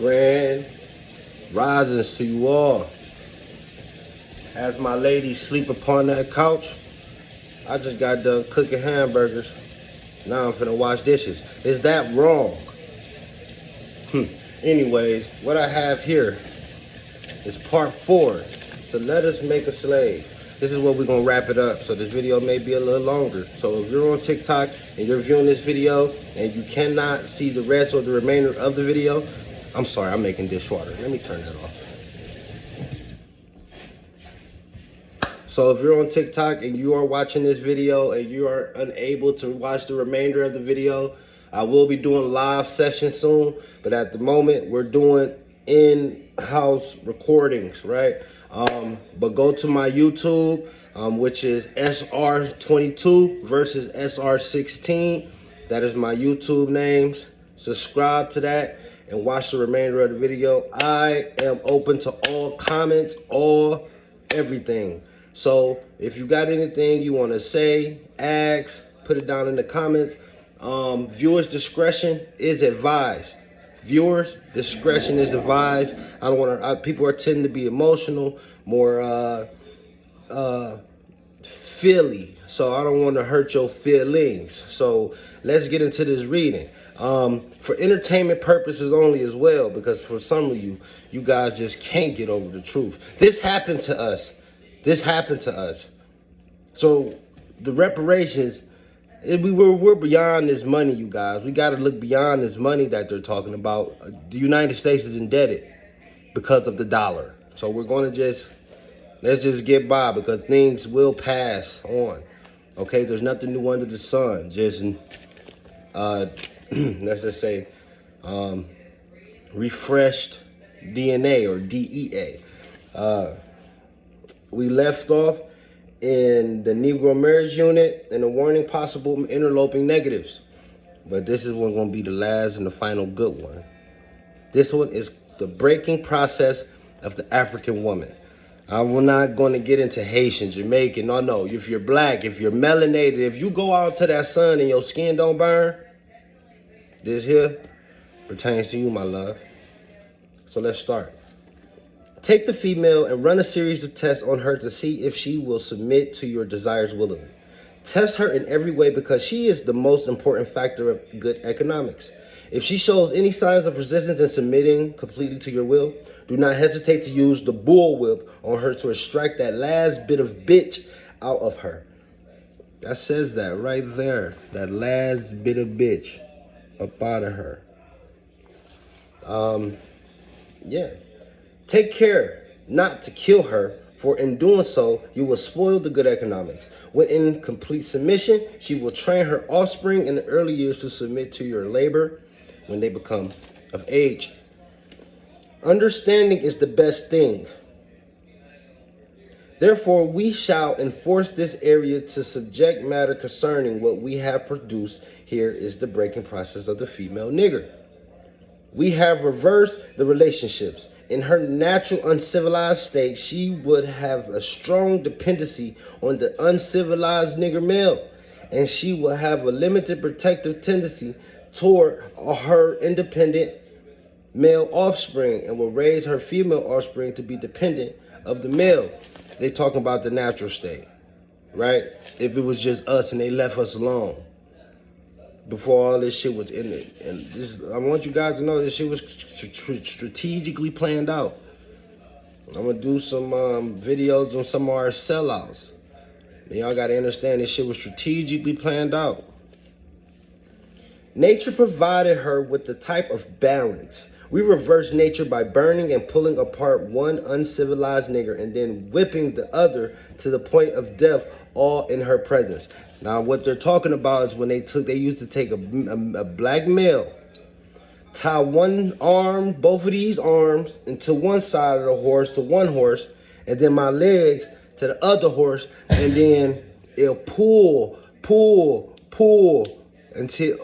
Grand risings to you all. As my lady sleep upon that couch, I just got done cooking hamburgers. Now I'm finna wash dishes. Is that wrong? Anyways, what I have here is part 4. So let us make a slave. This is what we're gonna wrap it up. So this video may be a little longer. So if you're on TikTok and you're viewing this video and you cannot see the rest or the remainder of the video, I'm sorry, I'm making dishwater. Let me turn that off. So if you're on TikTok and you are watching this video and you are unable to watch the remainder of the video, I will be doing live sessions soon, but at the moment we're doing in-house recordings, right? But go to my YouTube, which is SR22 versus SR16. That is my YouTube names. Subscribe to that and watch the remainder of the video. I am open to all comments, all everything. So if you got anything you want to say, ask, put it down in the comments. Viewers' discretion is advised. Viewers' discretion is advised. I don't want to. People are tending to be emotional, more feely. So I don't want to hurt your feelings. So let's get into this reading. For entertainment purposes only as well, because for some of you guys just can't get over the truth. This happened to us. This happened to us. So the reparations, we're beyond this money, you guys. We got to look beyond this money that they're talking about. The United States is indebted because of the dollar. So we're going to let's just get by, because things will pass on. Okay, there's nothing new under the sun. Just, let's just say, refreshed DNA or DEA. We left off in the Negro marriage unit and the warning possible interloping negatives. But this is going to be the last and the final good one. This one is the breaking process of the African woman. I'm not going to get into Haitian, Jamaican. No. If you're black, if you're melanated, if you go out to that sun and your skin don't burn, this here pertains to you, my love. So let's start. Take the female and run a series of tests on her to see if she will submit to your desires willingly. Test her in every way, because she is the most important factor of good economics. If she shows any signs of resistance in submitting completely to your will, do not hesitate to use the bullwhip on her to extract that last bit of bitch out of her. That says that right there. That last bit of bitch up out of her. Yeah. Take care not to kill her, for in doing so, you will spoil the good economics. When in complete submission, she will train her offspring in the early years to submit to your labor when they become of age. Understanding is the best thing. Therefore, we shall enforce this area to subject matter concerning what we have produced. Here is the breaking process of the female nigger. We have reversed the relationships. In her natural uncivilized state, she would have a strong dependency on the uncivilized nigger male, and she will have a limited protective tendency toward her independent male offspring, and will raise her female offspring to be dependent of the male. They talking about the natural state, right? If it was just us and they left us alone before all this shit was in it. And this, I want you guys to know this shit was strategically planned out. I'm gonna do some videos on some of our sellouts. And y'all gotta understand this shit was strategically planned out. Nature provided her with the type of balance. We reverse nature by burning and pulling apart one uncivilized nigger and then whipping the other to the point of death, all in her presence. Now, what they're talking about is when they used to take a black male, tie one arm, both of these arms, into one side of the horse, to one horse, and then my legs to the other horse, and then it'll pull until,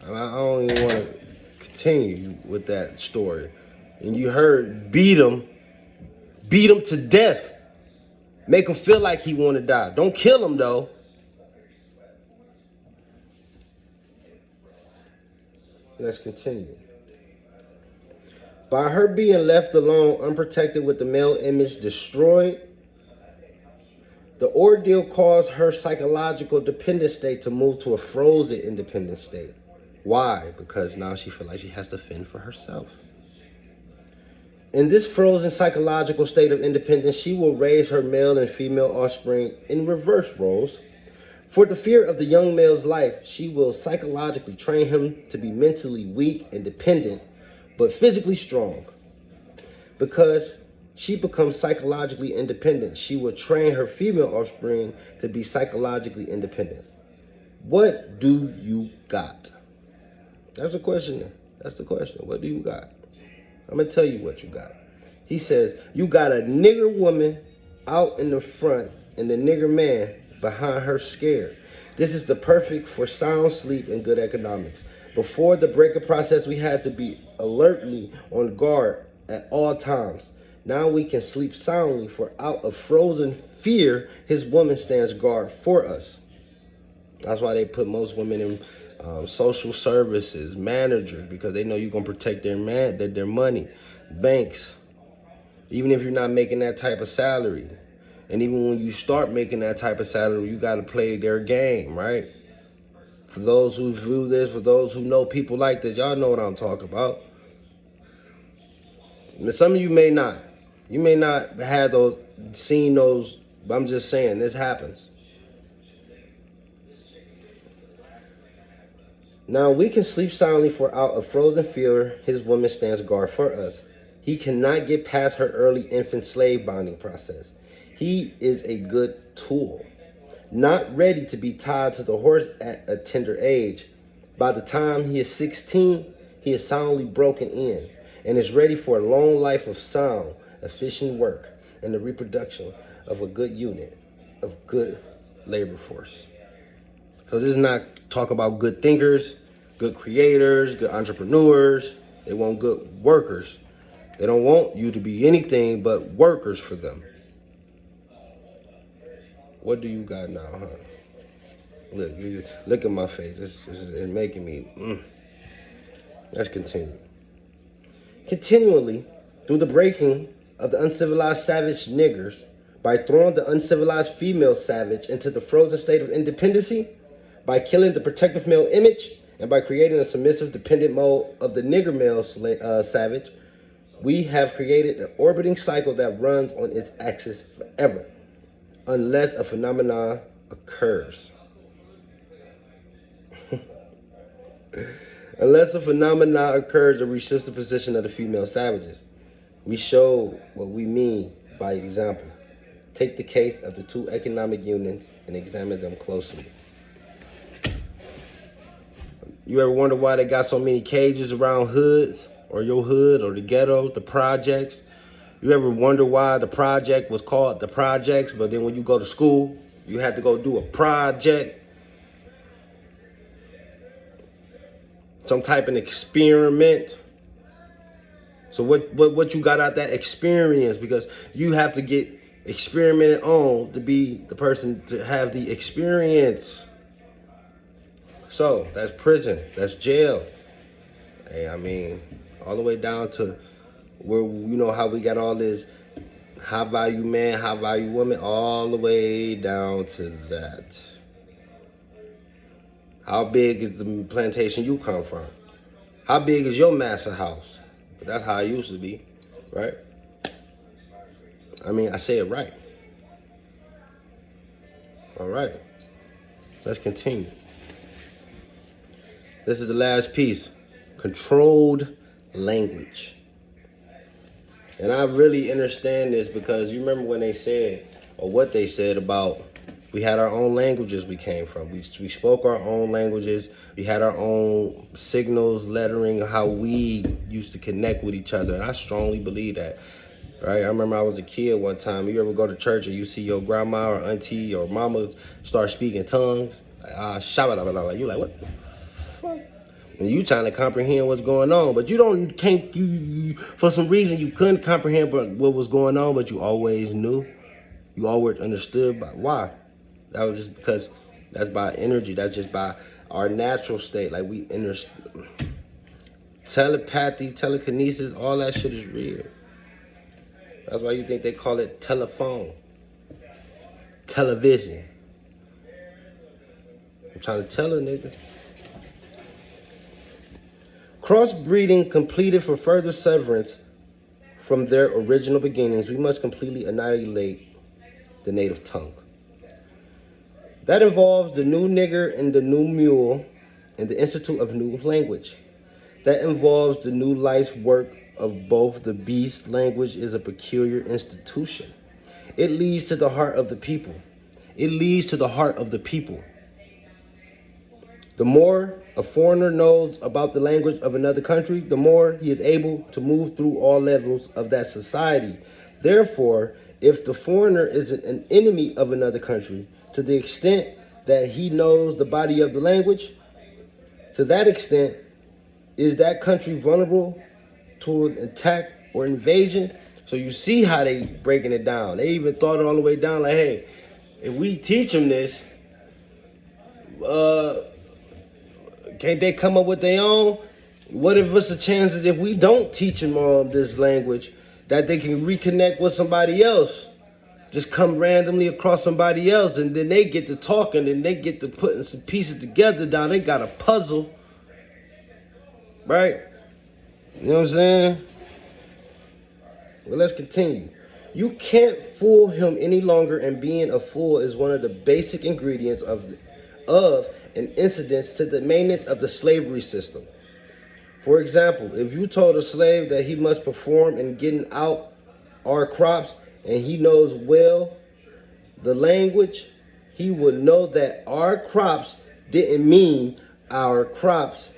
I don't even want to continue with that story. And you heard beat him to death. Make him feel like he want to die. Don't kill him, though. Let's continue. By her being left alone, unprotected with the male image destroyed, the ordeal caused her psychological dependent state to move to a frozen independent state. Why? Because now she feels like she has to fend for herself. In this frozen psychological state of independence, she will raise her male and female offspring in reverse roles. For the fear of the young male's life, she will psychologically train him to be mentally weak and dependent, but physically strong. Because she becomes psychologically independent, she will train her female offspring to be psychologically independent. What do you got? That's the question. That's the question. What do you got? I'm going to tell you what you got. He says, you got a nigger woman out in the front and the nigger man behind her scared. This is the perfect for sound sleep and good economics. Before the breakup process, we had to be alertly on guard at all times. Now we can sleep soundly, for out of frozen fear, his woman stands guard for us. That's why they put most women in social services, managers, because they know you're going to protect their money. Banks, even if you're not making that type of salary. And even when you start making that type of salary, you got to play their game, right? For those who view this, for those who know people like this, y'all know what I'm talking about. And some of you may not. You may not have seen those, but I'm just saying, this happens. Now we can sleep soundly, for out of frozen fear, his woman stands guard for us. He cannot get past her early infant slave bonding process. He is a good tool, not ready to be tied to the horse at a tender age. By the time he is 16, he is soundly broken in and is ready for a long life of sound, efficient work, and the reproduction of a good unit of good labor force. So this is not talk about good thinkers, good creators, good entrepreneurs. They want good workers. They don't want you to be anything but workers for them. What do you got now, huh? Look at my face. It's making me. Let's continue. Continually, through the breaking of the uncivilized savage niggers, by throwing the uncivilized female savage into the frozen state of independency, by killing the protective male image, and by creating a submissive dependent mode of the nigger male savage, we have created an orbiting cycle that runs on its axis forever, unless a phenomenon occurs. Unless a phenomenon occurs that reshifts the position of the female savages. We show what we mean by example. Take the case of the two economic unions and examine them closely. You ever wonder why they got so many cages around hoods, or your hood, or the ghetto, the projects? You ever wonder why the project was called the projects, but then when you go to school, you had to go do a project? Some type of experiment. So what you got out that experience? Because you have to get experimented on to be the person to have the experience. So that's prison, that's jail. Hey, I mean, all the way down to where, you know how we got all this high value man, high value woman, all the way down to that. How big is the plantation you come from? How big is your master house? But that's how it used to be, right? I mean, I say it right. All right, let's continue. This is the last piece, controlled language. And I really understand this because you remember when they said, or what they said about, we had our own languages we came from. We spoke our own languages. We had our own signals, lettering, how we used to connect with each other. And I strongly believe that, right? I remember I was a kid one time. You ever go to church and you see your grandma or auntie or mama start speaking tongues? Like, you're like, what the fuck? And you trying to comprehend what's going on, but you for some reason you couldn't comprehend what was going on, but you always knew. You always understood why. That was just because that's by energy. That's just by our natural state. Like we understand. Telepathy, telekinesis, all that shit is real. That's why you think they call it telephone, television. I'm trying to tell a nigga. Crossbreeding completed for further severance from their original beginnings, we must completely annihilate the native tongue. That involves the new nigger and the new mule and the Institute of New Language. That involves the new life's work of both. The beast language is a peculiar institution. It leads to the heart of the people. It leads to the heart of the people. The more a foreigner knows about the language of another country, the more he is able to move through all levels of that society. Therefore, if the foreigner is an enemy of another country, to the extent that he knows the body of the language, to that extent, is that country vulnerable to an attack or invasion? So you see how they breaking it down. They even thought it all the way down like, hey, if we teach them this, can't they come up with their own? What if what's the chances if we don't teach them this language that they can reconnect with somebody else? Just come randomly across somebody else, and then they get to talking, and they get to putting some pieces together down. They got a puzzle, right? You know what I'm saying? Well, let's continue. You can't fool him any longer, and being a fool is one of the basic ingredients of and incidents to the maintenance of the slavery system. For example, if you told a slave that he must perform in getting out our crops, and he knows well the language, he would know that our crops didn't mean our crops.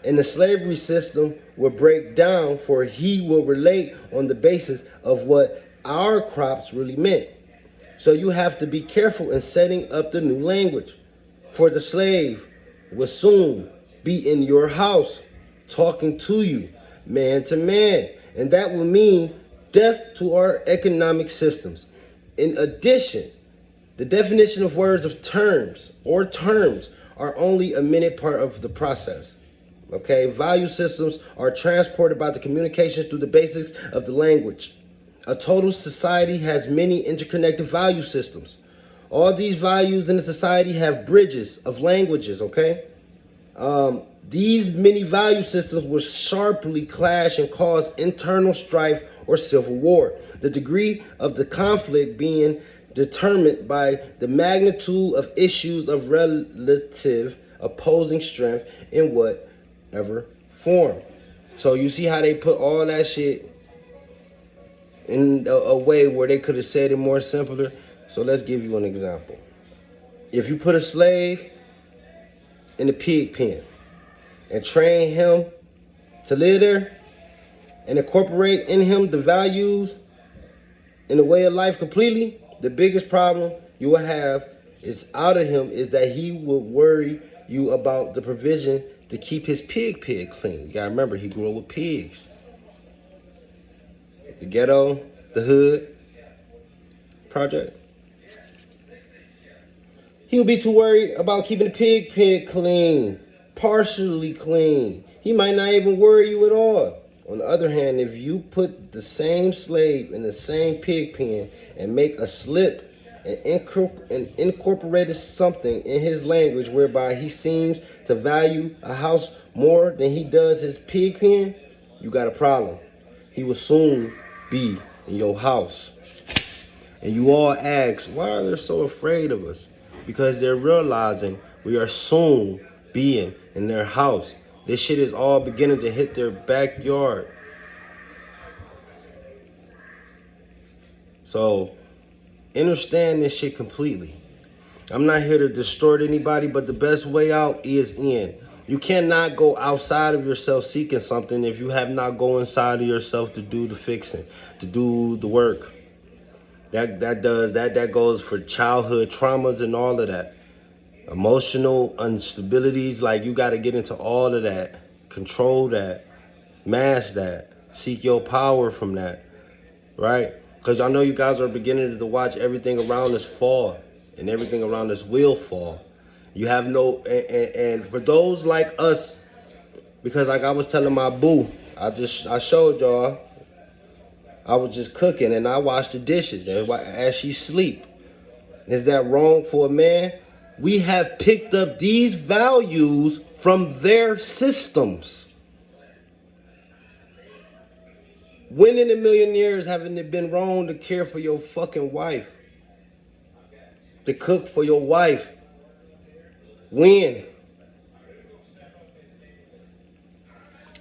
And the slavery system will break down, for he will relate on the basis of what our crops really meant. So you have to be careful in setting up the new language. For the slave will soon be in your house, talking to you, man to man. And that will mean death to our economic systems. In addition, the definition of words of terms are only a minute part of the process. Okay, value systems are transported by the communications through the basics of the language. A total society has many interconnected value systems. All these values in the society have bridges of languages, okay? These many value systems will sharply clash and cause internal strife or civil war. The degree of the conflict being determined by the magnitude of issues of relative opposing strength in whatever form. So you see how they put all that shit in a way where they could have said it more simpler. So let's give you an example. If you put a slave in a pig pen and train him to live there and incorporate in him the values and the way of life completely, the biggest problem you will have is out of him is that he will worry you about the provision to keep his pig clean. You gotta remember, he grew up with pigs. The ghetto, the hood project. He'll be too worried about keeping the pig clean, partially clean. He might not even worry you at all. On the other hand, if you put the same slave in the same pig pen and make a slip and incorporated something in his language whereby he seems to value a house more than he does his pig pen, you got a problem. He will soon be in your house. And you all ask, why are they so afraid of us? Because they're realizing we are soon being in their house. This shit is all beginning to hit their backyard. So, understand this shit completely. I'm not here to distort anybody, but the best way out is in. You cannot go outside of yourself seeking something if you have not gone inside of yourself to do the fixing, to do the work. That goes for childhood traumas and all of that. Emotional instabilities, like you got to get into all of that, control that, mask that, seek your power from that, right? Because I know you guys are beginning to watch everything around us fall, and everything around us will fall. You have no, and for those like us Because like I was telling my boo, I showed y'all, I was just cooking and I washed the dishes as she sleep. Is that wrong for a man? We have picked up these values from their systems. When in a million years haven't it been wrong to care for your fucking wife? To cook for your wife? When?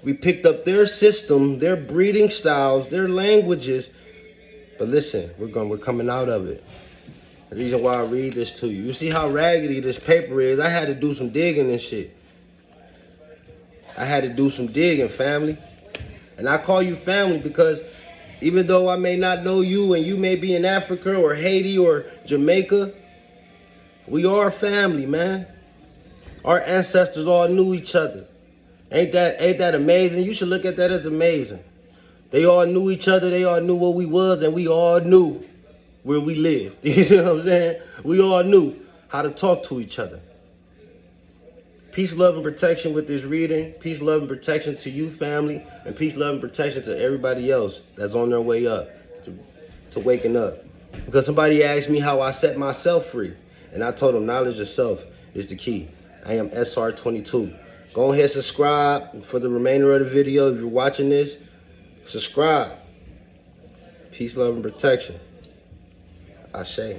We picked up their system, their breeding styles, their languages. But listen, we're coming out of it. The reason why I read this to you. You see how raggedy this paper is? I had to do some digging and shit. I had to do some digging, family. And I call you family because even though I may not know you and you may be in Africa or Haiti or Jamaica, we are family, man. Our ancestors all knew each other. Ain't that amazing? You should look at that as amazing. They all knew each other, they all knew what we was, and we all knew where we lived. You know what I'm saying? We all knew how to talk to each other. Peace, love, and protection with this reading. Peace, love, and protection to you, family. And peace, love, and protection to everybody else that's on their way up, to waking up. Because somebody asked me how I set myself free. And I told them knowledge of self is the key. I am SR22. Go ahead and subscribe for the remainder of the video. If you're watching this, subscribe. Peace, love, and protection. Ashe.